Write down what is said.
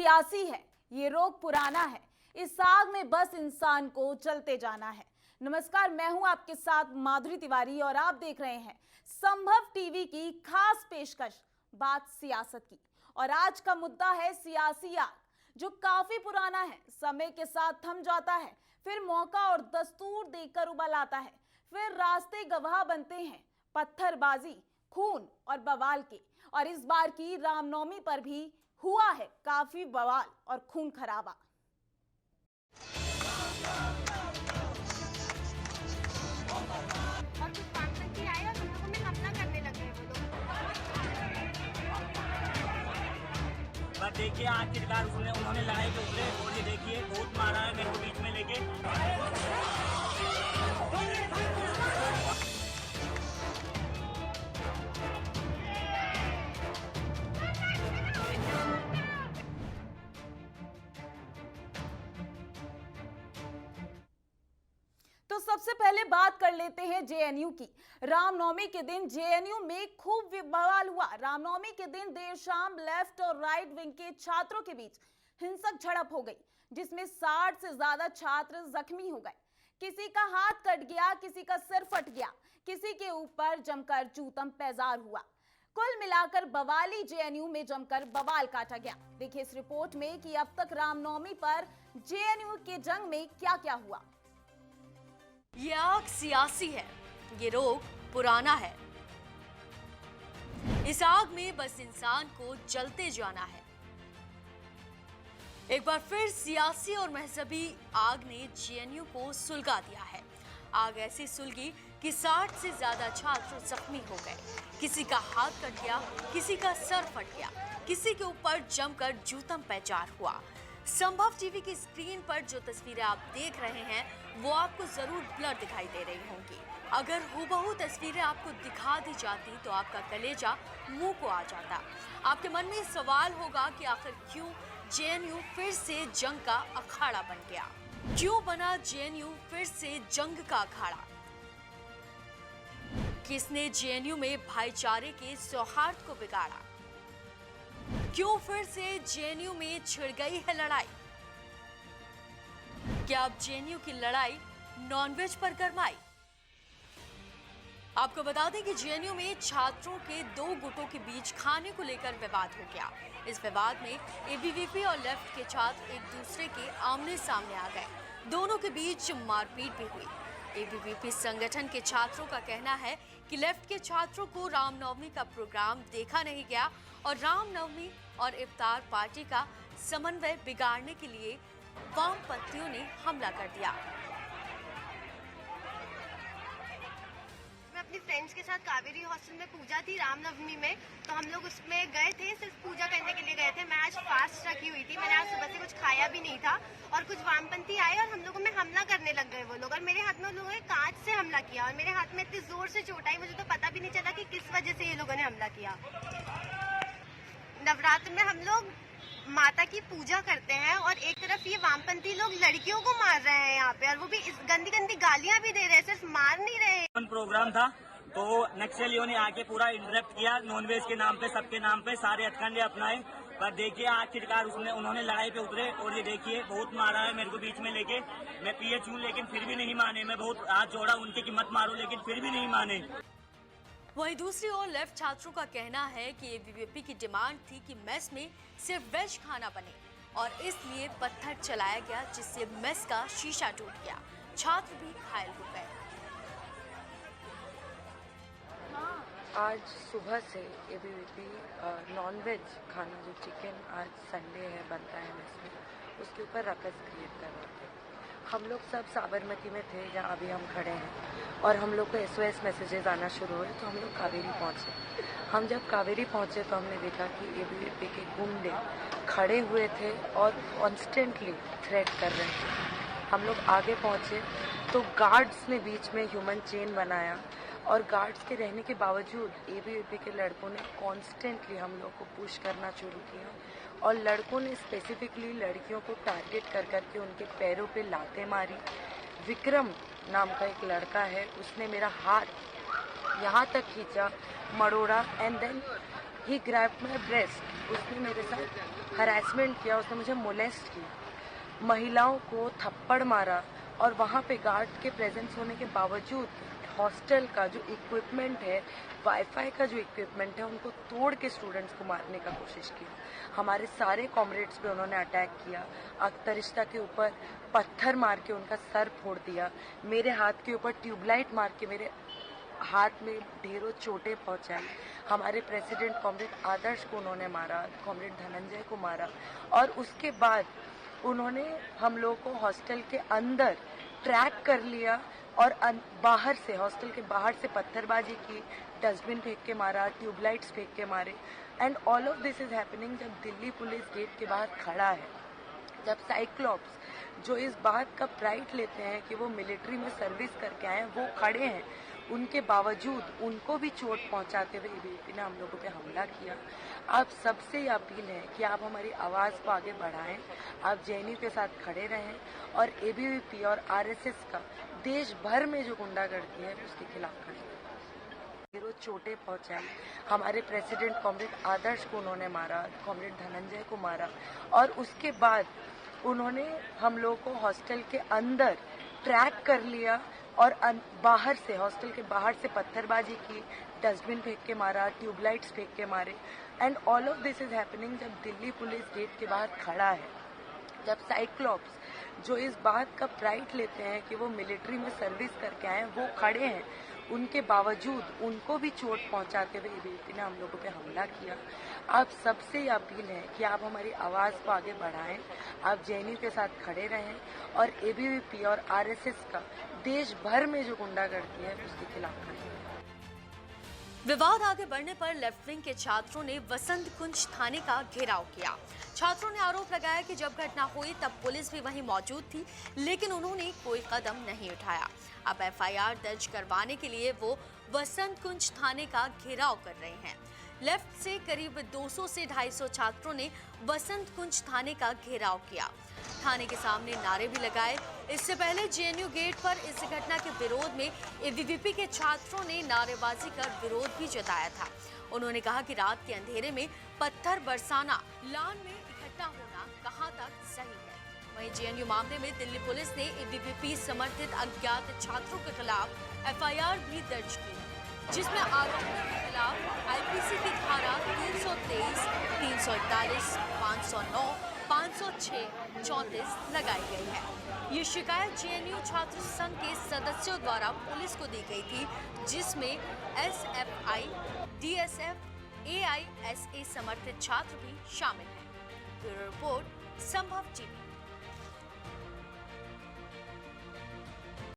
सियासी है, ये रोग पुराना है, इस आग में बस इंसान को जलते जाना है। नमस्कार, मैं हूं आपके साथ माधुरी तिवारी और आप देख रहे हैं संभव टीवी की खास पेशकश बात सियासत की। और आज का मुद्दा है सियासी आग, जो काफी पुराना है, समय के साथ थम जाता है, फिर मौका और दस्तूर देकर उबल आता है, फिर रास्ते गवाह बनते हैं पत्थरबाजी, खून और बवाल के। और इस बार की रामनवमी पर भी हुआ है काफी बवाल और खून खराबा। और कुछ वामपंथी आए और हम लोगों में हमला करने लगे वो लोग। बस देखिए आखिरकार उन्होंने लड़ाई पे उतरे और ये देखिए बहुत मारा है मेरे को बीच में लेके। तो सबसे पहले बात कर लेते हैं जेएनयू की। रामनवमी के दिन जेएनयू में खूब बवाल हुआ। रामनवमी के दिन देर शाम लेफ्ट और राइट विंग के छात्रों के बीच हिंसक झड़प हो गई, जिसमें 60 से ज्यादा छात्र जख्मी हो गए। किसी का हाथ कट गया, किसी का सिर फट गया, किसी के ऊपर जमकर जूतम पैजार हुआ। कुल मिलाकर बवाली जेएनयू में जमकर बवाल काटा गया। देखिए इस रिपोर्ट में कि अब तक रामनवमी पर जेएनयू के जंग में क्या क्या हुआ। ये आग सियासी है, ये रोग पुराना है। इस आग में बस इंसान को जलते जाना है। एक बार फिर सियासी और मजहबी आग ने जेएनयू को सुलगा दिया है। आग ऐसी सुलगी कि 60 से ज्यादा छात्र जख्मी हो गए। किसी का हाथ कट गया, किसी का सर फट गया, किसी के ऊपर जमकर जूतम पैजार हुआ। संभव टीवी की स्क्रीन पर जो तस्वीरें आप देख रहे हैं वो आपको जरूर ब्लर दिखाई दे रही होंगी। अगर हूबहू तस्वीरें आपको दिखा दी जाती तो आपका कलेजा मुंह को आ जाता। आपके मन में सवाल होगा कि आखिर क्यों जेएनयू फिर से जंग का अखाड़ा बन गया, क्यों बना जेएनयू फिर से जंग का अखाड़ा। किसने जेएनयू में भाईचारे के सौहार्द को बिगाड़ा, क्यों फिर से जेएनयू में छिड़ गई है लड़ाई। क्या अब जेएनयू की लड़ाई नॉनवेज पर गरमाई। आपको बता दें कि जेएनयू में छात्रों के दो गुटों के बीच खाने को लेकर विवाद हो गया। इस विवाद में एबीवीपी और लेफ्ट के छात्र एक दूसरे के आमने सामने आ गए। दोनों के बीच मारपीट भी हुई। एबीवीपी संगठन के छात्रों का कहना है कि लेफ्ट के छात्रों को रामनवमी का प्रोग्राम देखा नहीं गया और रामनवमी और इफ्तार पार्टी का समन्वय बिगाड़ने के लिए वामपंथियों ने हमला कर दिया। मैं अपनी फ्रेंड्स के साथ कावेरी हॉस्टल में पूजा थी रामनवमी में, तो हम लोग उसमें गए थे, सिर्फ पूजा करने के लिए गए थे। मैं आज फास्ट रखी हुई थी, मैंने आज सुबह से कुछ खाया भी नहीं था। और कुछ वामपंथी आए और हम लोगों में हमला करने लग गए वो लोग। और मेरे हाथ में उन लोगों ने कांच से हमला किया और मेरे हाथ में इतनी जोर से चोट आई, मुझे तो पता भी नहीं चला कि किस वजह से ये लोगों ने हमला किया। नवरात्र में हम लोग माता की पूजा करते हैं और एक तरफ ये वामपंथी लोग लड़कियों को मार रहे हैं यहाँ पे, और वो भी इस गंदी गंदी गालियां भी दे रहे हैं, सिर्फ मार नहीं रहे हैं। प्रोग्राम था तो नक्सलियों ने आके पूरा इंटरप्ट किया, नॉनवेज के नाम पे, सबके नाम पे सारे हथकंडे अपनाए। पर देखिए आखिरकार उन्होंने लड़ाई पे उतरे और ये देखिए बहुत मारा है मेरे को बीच में लेके। मैं पीएच हूँ लेकिन फिर भी नहीं माने। मैं बहुत हाथ जोड़ा उनके कि मत मारो, लेकिन फिर भी नहीं माने। वहीं दूसरी ओर लेफ्ट छात्रों का कहना है कि एबीवीपी की डिमांड थी कि मेस में सिर्फ वेज खाना बने और इसलिए पत्थर चलाया गया, जिससे मेस का शीशा टूट गया। छात्र भी घायल हो गए। आज सुबह से एबीवीपी नॉनवेज खाना, जो चिकन आज संडे है बनता है मेस में, उसके ऊपर रकस क्रिएट कर रहे थे। हम लोग सब साबरमती में थे जहाँ अभी हम खड़े हैं, और हम लोग को SOS मैसेजेस आना शुरू हुए तो हम लोग कावेरी पहुँचे। हम जब कावेरी पहुँचे तो हमने देखा कि एबीवीपी के गुंडे खड़े हुए थे और कॉन्स्टेंटली थ्रेट कर रहे थे। हम लोग आगे पहुँचे तो गार्ड्स ने बीच में ह्यूमन चेन बनाया, और गार्ड्स के रहने के बावजूद एबीवीपी के लड़कों ने कॉन्स्टेंटली हम लोग को पुश करना शुरू किया। और लड़कों ने स्पेसिफिकली लड़कियों को टारगेट कर करके उनके पैरों पे लातें मारी। विक्रम नाम का एक लड़का है, उसने मेरा हाथ यहाँ तक खींचा, मरोड़ा, and then he grabbed my breast, उसने मेरे साथ हरासमेंट किया, उसने मुझे मोलेस्ट किया, महिलाओं को थप्पड़ मारा और वहाँ पे गार्ड के प्रेजेंस होने के बावजूद हॉस्टल का जो इक्विपमेंट है, वाईफाई का जो इक्विपमेंट है, उनको तोड़ के स्टूडेंट्स को मारने का कोशिश किया। हमारे सारे कॉमरेड्स पे उन्होंने अटैक किया, अख्तरिश्ता के ऊपर पत्थर मार के उनका सर फोड़ दिया, मेरे हाथ के ऊपर ट्यूबलाइट मार के मेरे हाथ में ढेरों चोटें पहुंचाई। हमारे प्रेसिडेंट कॉमरेड आदर्श को उन्होंने मारा, कॉमरेड धनंजय को मारा, और उसके बाद उन्होंने हम लोगों को हॉस्टल के अंदर ट्रैक कर लिया और बाहर से, हॉस्टल के बाहर से पत्थरबाजी की, डस्टबिन फेंक के मारा, ट्यूबलाइट्स फेंक के मारे। And all of this is happening जब दिल्ली पुलिस गेट के बाहर खड़ा है, जब साइक्लॉप्स जो इस बात का प्राइड लेते हैं कि वो मिलिट्री में सर्विस करके आए हैं, वो खड़े हैं, उनके बावजूद उनको भी चोट पहुंचाते हुए एबीवीपी ने हम लोगों पे हमला किया। आप सबसे ये अपील है कि आप हमारी आवाज़ को आगे बढ़ाएं, आप जेएनयू के साथ खड़े रहें और एबीवीपी और आरएसएस का देश भर में जो गुंडागर्दी है उसके खिलाफ खड़े ढेरों चोटें पहुंचाई। हमारे प्रेसिडेंट कॉमरेड आदर्श को उन्होंने मारा, कॉमरेड धनंजय को मारा, और उसके बाद उन्होंने हम लोगों को हॉस्टल के अंदर ट्रैक कर लिया और बाहर से, हॉस्टल के बाहर से पत्थरबाजी की, डस्टबिन फेंक के मारा, ट्यूबलाइट्स फेंक के मारे। And all of this is happening जब दिल्ली पुलिस गेट के बाहर खड़ा है, जब साइक्लॉप्स जो इस बात का प्राइड लेते हैं कि वो मिलिट्री में सर्विस करके आए हैं, वो खड़े हैं, उनके बावजूद उनको भी चोट पहुंचाते हुए एबीवीपी ने हम लोगों पे हमला किया। आप सबसे ये अपील है कि आप हमारी आवाज़ को आगे बढ़ाएं, आप जेएनयू के साथ खड़े रहें और एबीवीपी और आरएसएस का देश भर में जो गुंडागर्दी है उसके खिलाफ खड़े रहें। विवाद आगे बढ़ने पर लेफ्ट विंग के छात्रों ने वसंत कुंज थाने का घेराव किया। छात्रों ने आरोप लगाया कि जब घटना हुई तब पुलिस भी वहीं मौजूद थी, लेकिन उन्होंने कोई कदम नहीं उठाया। अब एफआईआर दर्ज करवाने के लिए वो वसंत कुंज थाने का घेराव कर रहे हैं। लेफ्ट से करीब 200 से 250 छात्रों ने वसंत कुंज थाने का घेराव किया, थाने के सामने नारे भी लगाए। इससे पहले जेएनयू गेट पर इस घटना के विरोध में एबीवीपी के छात्रों ने नारेबाजी कर विरोध भी जताया था। उन्होंने कहा कि रात के अंधेरे में पत्थर बरसाना, लान में इकट्ठा होना कहां तक सही है। वहीं जेएनयू मामले में दिल्ली पुलिस ने एबीवीपी समर्थित अज्ञात छात्रों के खिलाफ एफआईआर भी दर्ज की है, जिसमें आरोपियों के खिलाफ आईपीसी की धारा 323, 341, 509, 506, 34 लगाई गई है। ये शिकायत जेएनयू छात्र संघ के सदस्यों द्वारा पुलिस को दी गई थी, जिसमें एसएफआई, डीएसएफ, एआईएसए समर्थित छात्र भी शामिल हैं। ब्यूरो रिपोर्ट, संभव टीवी।